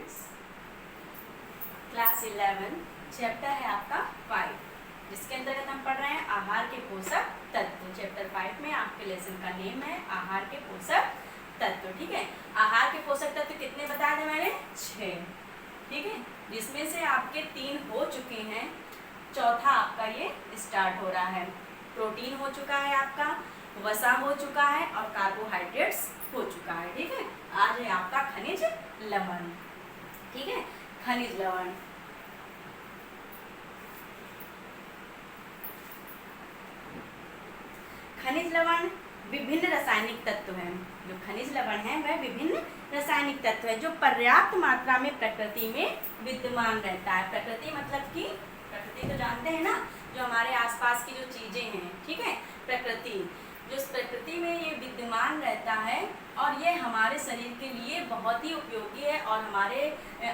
Students, class 11 chapter है आपका 5, जिसके अंतर्गत हम पढ़ रहे हैं आहार के पोषक तत्व। चैप्टर 5 में आपके लेसन का नेम है आहार के पोषक तत्व। ठीक है, आहार के पोषक तत्व कितने बताए थे मैंने? 6। ठीक है, जिसमें से आपके 3 हो चुके हैं, चौथा आपका ये स्टार्ट हो रहा है। प्रोटीन हो चुका है आपका, वसा हो चुका है और कार्बोहाइड्रेट्स हो चुका है। ठीक है, आज है आपका खनिज लवण। ठीक है, खनिज लवण। खनिज लवण विभिन्न रासायनिक तत्व हैं। जो खनिज लवण है वह विभिन्न रासायनिक तत्व है जो पर्याप्त मात्रा में प्रकृति में विद्यमान रहता है। प्रकृति मतलब कि प्रकृति तो जानते हैं ना, जो हमारे आसपास की जो चीजें हैं। ठीक है, प्रकृति, जो प्रकृति में ये विद्यमान रहता है और ये हमारे शरीर के लिए बहुत ही उपयोगी है और हमारे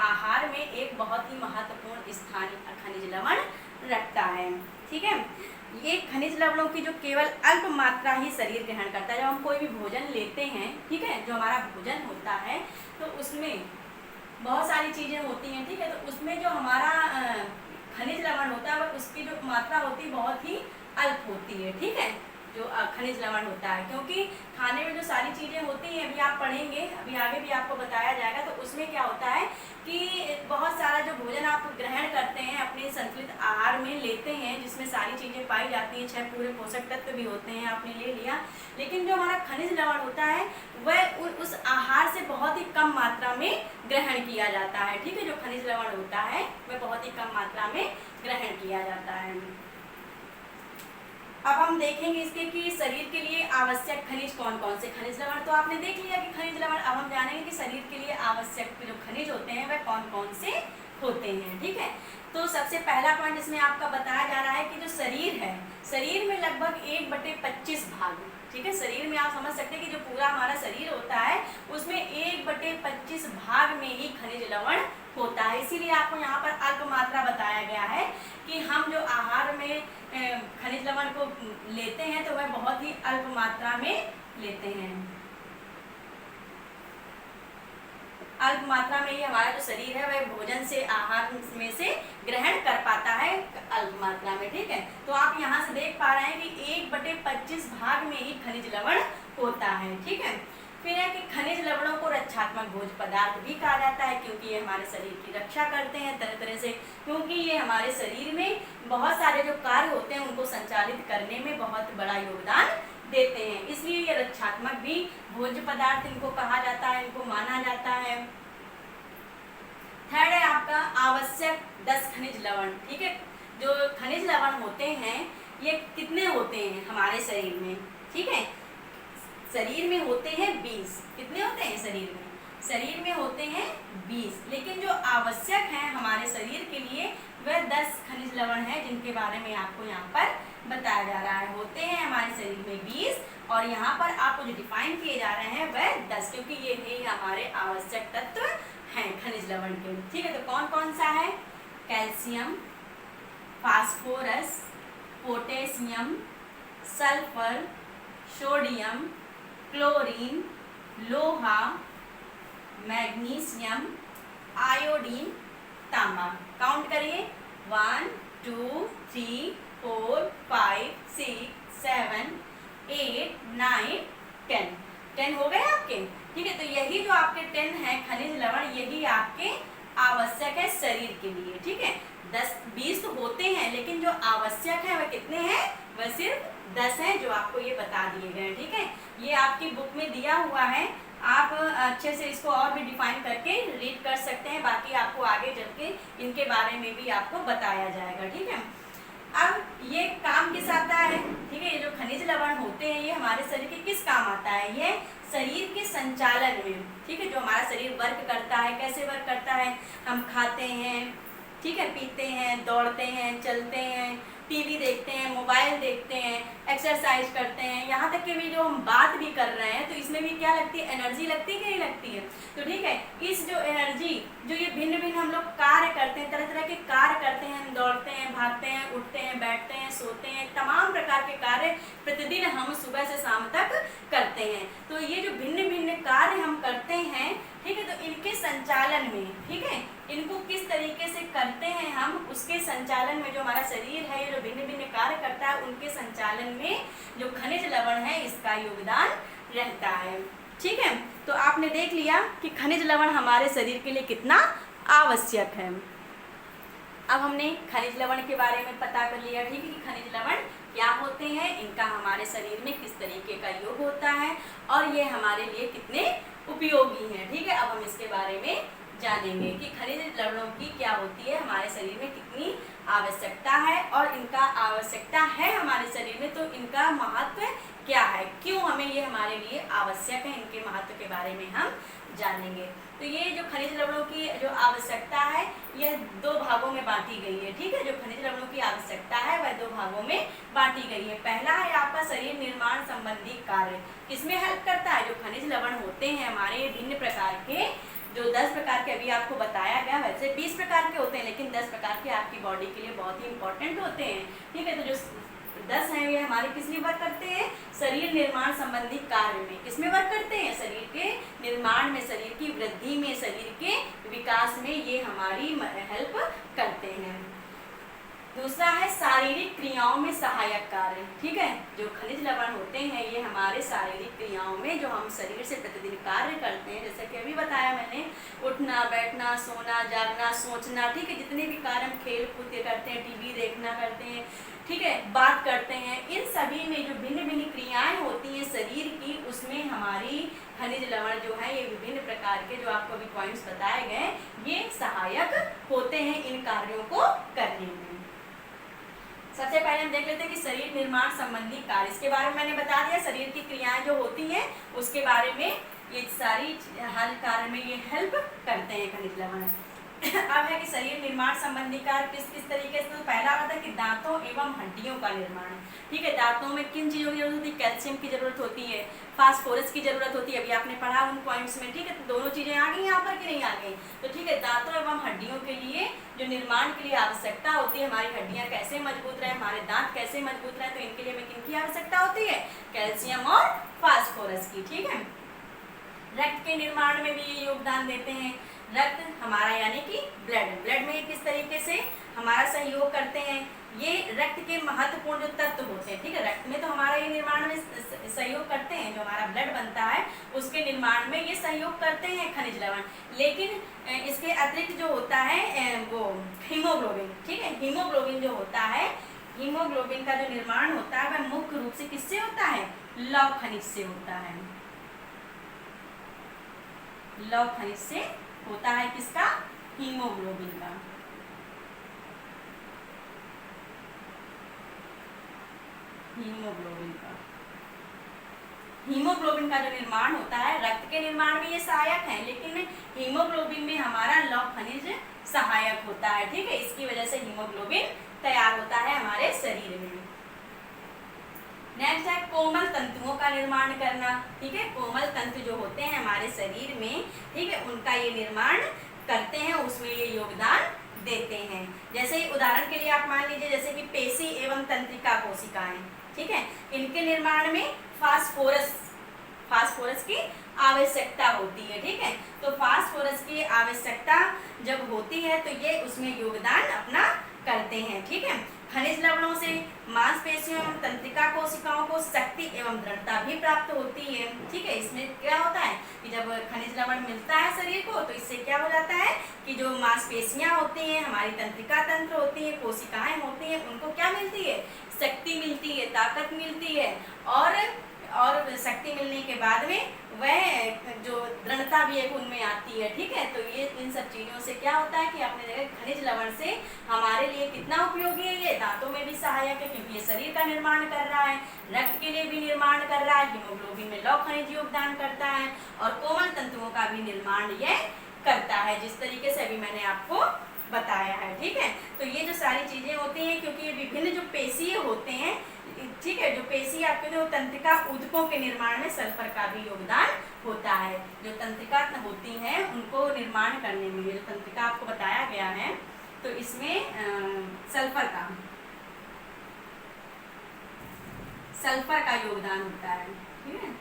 आहार में एक बहुत ही महत्वपूर्ण स्थान खनिज लवण रखता है। ठीक है, ये खनिज लवणों की जो केवल अल्प मात्रा ही शरीर ग्रहण करता है। जब हम कोई भी भोजन लेते हैं, ठीक है, जो हमारा भोजन होता है तो उसमें बहुत सारी चीज़ें होती हैं। ठीक है, तो उसमें जो हमारा खनिज लवण होता है वह उसकी जो मात्रा होती है बहुत ही अल्प होती है। ठीक है, जो खनिज लवण होता है, क्योंकि खाने में जो सारी चीज़ें होती हैं, अभी आप पढ़ेंगे, अभी आगे भी आपको बताया जाएगा, तो उसमें क्या होता है कि बहुत सारा जो भोजन आप ग्रहण करते हैं अपने संतुलित आहार में लेते हैं, जिसमें सारी चीज़ें पाई जाती हैं, 6 पूरे पोषक तत्व भी होते हैं, आपने ले लिया, लेकिन जो हमारा खनिज लवण होता है वह उस आहार से बहुत ही कम मात्रा में ग्रहण किया जाता है। ठीक है, जो खनिज लवण होता है वह बहुत ही कम मात्रा में ग्रहण किया जाता है। अब हम देखेंगे इसके कि शरीर के लिए आवश्यक खनिज कौन कौन से। खनिज लवण तो आपने देख लिया कि खनिज लवण, अब हम जानेंगे कि शरीर के लिए आवश्यक जो खनिज होते हैं वह कौन कौन से होते हैं। ठीक है, तो सबसे पहला पॉइंट इसमें आपका बताया जा रहा है कि जो शरीर है, शरीर में लगभग 1/25 भाग। ठीक है, शरीर में आप समझ सकते हैं कि जो पूरा हमारा शरीर होता है उसमें 1/25 भाग में ही खनिज लवण होता है। इसीलिए आपको यहाँ पर अल्प मात्रा बताया गया है कि हम जो आहार में खनिज लवण को लेते हैं तो वह बहुत ही अल्प मात्रा में लेते हैं। अल्प मात्रा में ही हमारा जो शरीर है वह भोजन से, आहार में से ग्रहण कर पाता है अल्प मात्रा में। ठीक है, तो आप यहाँ से देख पा रहे हैं कि 1/25 भाग में ही खनिज लवण होता है। ठीक है, फिर है कि खनिज लवणों को रक्षात्मक भोज्य पदार्थ भी कहा जाता है, क्योंकि ये हमारे शरीर की रक्षा करते हैं तरह तरह से, क्योंकि ये हमारे शरीर में बहुत सारे जो कार्य होते हैं उनको संचालित करने में बहुत बड़ा योगदान देते हैं, इसलिए ये रक्षात्मक भी भोज्य पदार्थ इनको कहा जाता है, इनको माना जाता है। थर्ड है आपका आवश्यक 10 खनिज लवण। ठीक है, जो खनिज लवण होते हैं ये कितने होते हैं हमारे शरीर में? ठीक है, शरीर में होते हैं 20। कितने होते हैं शरीर में? शरीर में होते हैं 20, लेकिन जो आवश्यक हैं हमारे शरीर के लिए वह 10 खनिज लवण है, जिनके बारे में आपको यहाँ पर बताया जा रहा है। होते हैं हमारे शरीर में 20 और यहाँ पर आपको जो डिफाइन किए जा रहे हैं वह 10, क्योंकि ये ही हमारे आवश्यक तत्व हैं खनिज लवण के। ठीक है, तो कौन कौन सा है? Calcium, phosphorus, potassium, sulphur, sodium, chlorine, लोहा, मैग्नीशियम, आयोडीन, तांबा। काउंट करिए, 1 2 3 4 5 6 7 8 9 10। 10 हो गए आपके। ठीक है, तो यही जो आपके 10 है खनिज लवण, यही आपके आवश्यक है शरीर के लिए। ठीक है, 10-20 तो होते हैं, लेकिन जो आवश्यक है वह कितने हैं? वह सिर्फ 10 हैं, जो आपको ये बता दिए गए। ठीक है, ये आपकी बुक में दिया हुआ है, आप अच्छे से इसको और भी डिफाइन करके रीड कर सकते हैं, बाकी आपको आगे चल के इनके बारे में भी आपको बताया जाएगा। ठीक है, अब ये काम किस आता है? ठीक है, ये जो खनिज लवण होते हैं ये हमारे शरीर के किस काम आता है? ये शरीर के संचालन में। ठीक है, जो हमारा शरीर वर्क करता है, कैसे वर्क करता है? हम खाते हैं, ठीक है, पीते हैं, दौड़ते हैं, चलते हैं, टीवी देखते हैं, मोबाइल देखते हैं, एक्सरसाइज करते हैं, यहाँ तक कि भी जो हम बात भी कर रहे हैं तो इसमें भी क्या लगती है? एनर्जी लगती है कि नहीं लगती है? तो ठीक है, इस जो एनर्जी, जो ये भिन्न भिन्न हम लोग कार्य करते हैं, तरह तरह के कार्य करते हैं, हम दौड़ते हैं, भागते हैं, उठते हैं, बैठते हैं, सोते हैं, तमाम तमाम प्रकार के कार्य प्रतिदिन हम सुबह से शाम तक करते हैं। तो ये जो भिन्न भिन्न कार्य हम करते हैं, ठीक है, तो इनके संचालन में, ठीक है, इनको किस तरीके से करते हैं हम, उसके संचालन में जो हमारा शरीर है ये जो भिन्न भिन्न कार्य करता है, उनके संचालन में जो खनिज लवण है इसका योगदान रहता है। ठीक है, तो आपने देख लिया कि खनिज लवण हमारे शरीर के लिए कितना आवश्यक है। अब हमने खनिज लवण के बारे में पता कर लिया, ठीक है, कि खनिज लवण क्या होते हैं, इनका हमारे शरीर में किस तरीके का योग होता है और ये हमारे लिए कितने उपयोगी हैं। ठीक है, अब हम इसके बारे में जानेंगे कि खनिज लवणों की क्या होती है, हमारे शरीर में कितनी आवश्यकता है और इनका आवश्यकता है हमारे शरीर में, तो इनका महत्व क्या है, क्यों हमें ये हमारे लिए आवश्यक है, इनके महत्व के बारे में हम जानेंगे। तो ये जो खनिज लवणों की जो आवश्यकता है यह दो भागों में बांटी गई है। ठीक है, जो खनिज लवणों की आवश्यकता है वह दो भागों में बांटी गई है। पहला है आपका शरीर निर्माण संबंधी कार्य, किसमें हेल्प करता है, जो खनिज लवण होते हैं हमारे भिन्न प्रकार के, जो 10 प्रकार के अभी आपको बताया गया, वैसे 20 प्रकार के होते हैं लेकिन 10 प्रकार के आपकी बॉडी के लिए बहुत ही इंपॉर्टेंट होते हैं। ठीक है, तो जो 10 हैं ये हमारे किस लिए वर्क करते हैं, शरीर निर्माण संबंधी कार्य में। किसमें वर्क करते हैं, शरीर के निर्माण में, शरीर की वृद्धि में, शरीर के विकास में ये हमारी हेल्प करते हैं। दूसरा है शारीरिक क्रियाओं में सहायक कार्य। ठीक है, जो खनिज लवण होते हैं ये हमारे शारीरिक क्रियाओं में, जो हम शरीर से प्रतिदिन कार्य करते हैं, जैसे कि अभी बताया मैंने, उठना, बैठना, सोना, जागना, सोचना, ठीक है, जितने भी कार्य हम खेल कूद के करते हैं, टीवी देखना करते हैं, ठीक है, बात करते हैं, इन सभी में जो भिन्न भिन्न क्रियाएं होती हैं शरीर की, उसमें हमारी खनिज लवण जो है ये विभिन्न प्रकार के, जो आपको अभी पॉइंट्स बताए गए, ये सहायक होते हैं इन कार्यों को करने में। सबसे पहले हम देख लेते हैं कि शरीर निर्माण संबंधी कार्य, इसके बारे में मैंने बता दिया, शरीर की क्रियाएं जो होती हैं उसके बारे में, ये सारी हर कार्य में ये हेल्प करते हैं खनिज लवण। अब है कि शरीर निर्माण संबंधी कार्य किस किस तरीके से, तो पहला आता है कि दांतों एवं हड्डियों का निर्माण। ठीक है, दांतों में किन चीज़ों की जरूरत होती है, कैल्शियम की जरूरत होती है, फास्फोरस की जरूरत होती है, अभी आपने पढ़ा उन पॉइंट्स में। ठीक है, तो दोनों चीज़ें आ गई यहाँ पर कि नहीं आ गई, तो ठीक है, दांतों एवं हड्डियों के लिए जो निर्माण के लिए आवश्यकता होती है, हमारी हड्डियाँ कैसे मजबूत रहे, हमारे दांत कैसे मजबूत रहे, तो इनके लिए हमें किनकी आवश्यकता होती है, कैल्शियम और फास्फोरस की। ठीक है, रक्त के निर्माण में भी ये योगदान देते हैं। रक्त हमारा यानी कि ब्लड में किस तरीके से हमारा सहयोग करते हैं, ये रक्त के महत्वपूर्ण जो तत्व होते हैं। ठीक है, रक्त में तो हमारा ये निर्माण में सहयोग करते हैं, जो हमारा ब्लड बनता है उसके निर्माण में ये सहयोग करते हैं खनिज लवण। लेकिन इसके अतिरिक्त जो होता है वो हीमोग्लोबिन, ठीक है, हीमोग्लोबिन जो होता है, हीमोग्लोबिन का जो निर्माण होता है वह मुख्य रूप से किससे होता है, लौह खनिज से होता है। लौह खनिज से होता है, किसका, हीमोग्लोबिन का। हीमोग्लोबिन का जो निर्माण होता है, रक्त के निर्माण में ये सहायक है, लेकिन हीमोग्लोबिन में हमारा लौह खनिज सहायक होता है। ठीक है, इसकी वजह से हीमोग्लोबिन तैयार होता है हमारे शरीर में। नेक्स्ट है कोमल तंतुओं का निर्माण करना। ठीक है, कोमल तंतु जो होते हैं हमारे शरीर में, ठीक है, उनका ये निर्माण करते हैं, उसमें ये योगदान देते हैं। जैसे उदाहरण के लिए आप मान लीजिए, जैसे कि पेशी एवं तंत्रिका कोशिकाएं, ठीक है, इनके निर्माण में फास्फोरस की आवश्यकता होती है। ठीक है, तो फास्फोरस की आवश्यकता जब होती है तो ये उसमें योगदान अपना करते हैं। ठीक है, खनिज लवणों से मांसपेशियों एवं तंत्रिका कोशिकाओं को शक्ति एवं दृढ़ता भी प्राप्त होती है। ठीक है, इसमें क्या होता है कि जब खनिज लवण मिलता है शरीर को तो इससे क्या हो जाता है कि जो मांसपेशियां होती हैं, हमारी तंत्रिका तंत्र होती है, कोशिकाएं होती हैं, उनको क्या मिलती है, शक्ति मिलती है, ताकत मिलती है, और शक्ति मिलने के बाद में वह जो दृढ़ता भी एक उनमें आती है। ठीक है, तो ये इन सब चीज़ों से क्या होता है कि आपने देखा खनिज लवण से हमारे लिए कितना उपयोगी है, ये दांतों में भी सहायक है क्योंकि ये शरीर का निर्माण कर रहा है, रक्त के लिए भी निर्माण कर रहा है, हीमोग्लोबिन में लौह खनिज योगदान करता है, और कोमल तंतुओं का भी निर्माण ये करता है, जिस तरीके से अभी मैंने आपको बताया है। ठीक है, तो ये जो सारी चीज़ें होती हैं, क्योंकि ये विभिन्न जो पेशी होते हैं, ठीक है, जो पेशी आपके जो तंत्रिका ऊतकों के निर्माण में सल्फर का भी योगदान होता है। जो तंत्रिका होती हैं उनको निर्माण करने में, जो तंत्रिका आपको बताया गया है, तो इसमें सल्फर का सल्फर का योगदान होता है। ठीक है,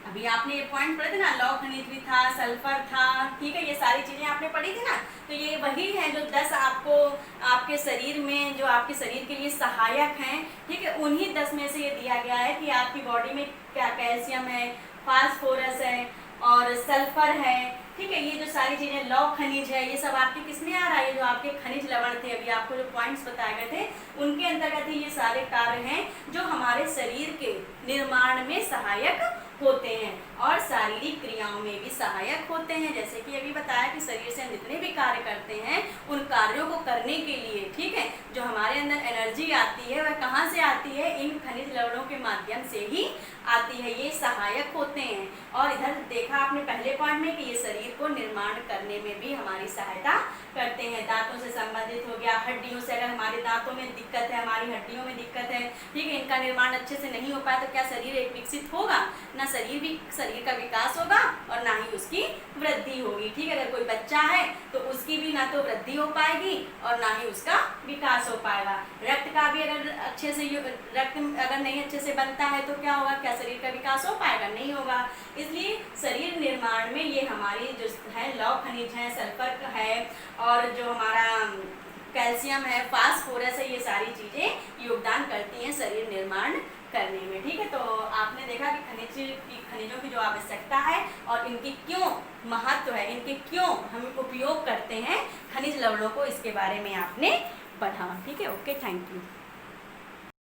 अभी आपने ये पॉइंट पढ़े थे ना, लौह खनिज भी था, सल्फर था, ठीक है, ये सारी चीजें आपने पढ़ी थी ना। तो ये वही है जो 10 आपको आपके शरीर में, जो आपके शरीर के लिए सहायक हैं, ठीक है, उन्हीं 10 में से ये दिया गया है कि आपकी बॉडी में क्या कैल्शियम है, फास्फोरस है और सल्फर है। ठीक है, ये जो सारी चीजें, लौह खनिज है, ये सब आपके किसमें आ रहा है, जो आपके खनिज लवण थे, अभी आपको जो पॉइंट्स बताए गए थे उनके अंतर्गत ही ये सारे कार्य हैं जो हमारे शरीर के निर्माण में सहायक होते हैं और शारीरिक क्रियाओं में भी सहायक होते हैं। जैसे कि अभी बताया कि शरीर से हम जितने भी कार्य करते हैं उन कार्यों को करने के लिए, ठीक है, जो हमारे अंदर एनर्जी आती है वह कहाँ से आती है, इन खनिज लवणों के माध्यम से ही आती है, ये सहायक होते हैं। और इधर देखा आपने पहले पॉइंट में कि ये शरीर को निर्माण करने में भी हमारी सहायता करते हैं। दांतों से संबंधित हो गया, हड्डियों से, अगर हमारे दांतों में दिक्कत है, हमारी हड्डियों में दिक्कत है, ठीक है, इनका निर्माण अच्छे से नहीं हो पाया तो क्या शरीर एक विकसित होगा ना, शरीर का विकास होगा और ना ही उसकी वृद्धि होगी। ठीक है, अगर कोई बच्चा है तो उसकी भी ना तो वृद्धि हो पाएगी और ना ही उसका विकास हो पाएगा। रक्त का भी अगर अच्छे से रक्त अगर नहीं अच्छे से बनता है तो क्या होगा, क्या शरीर का विकास हो पाएगा, नहीं होगा। इसलिए शरीर निर्माण में ये हमारी जो है लौह खनिज है, सल्फर है और जो हमारा कैल्शियम है, फास्फोरस है, ये सारी चीजें योगदान करती हैं शरीर निर्माण करने में। ठीक है, तो आपने देखा कि खनिजों की जो आवश्यकता है और इनकी क्यों महत्व है, इनके क्यों हम उपयोग करते हैं खनिज लवणों को, इसके बारे में आपने पढ़ा। ठीक है, ओके, थैंक यू।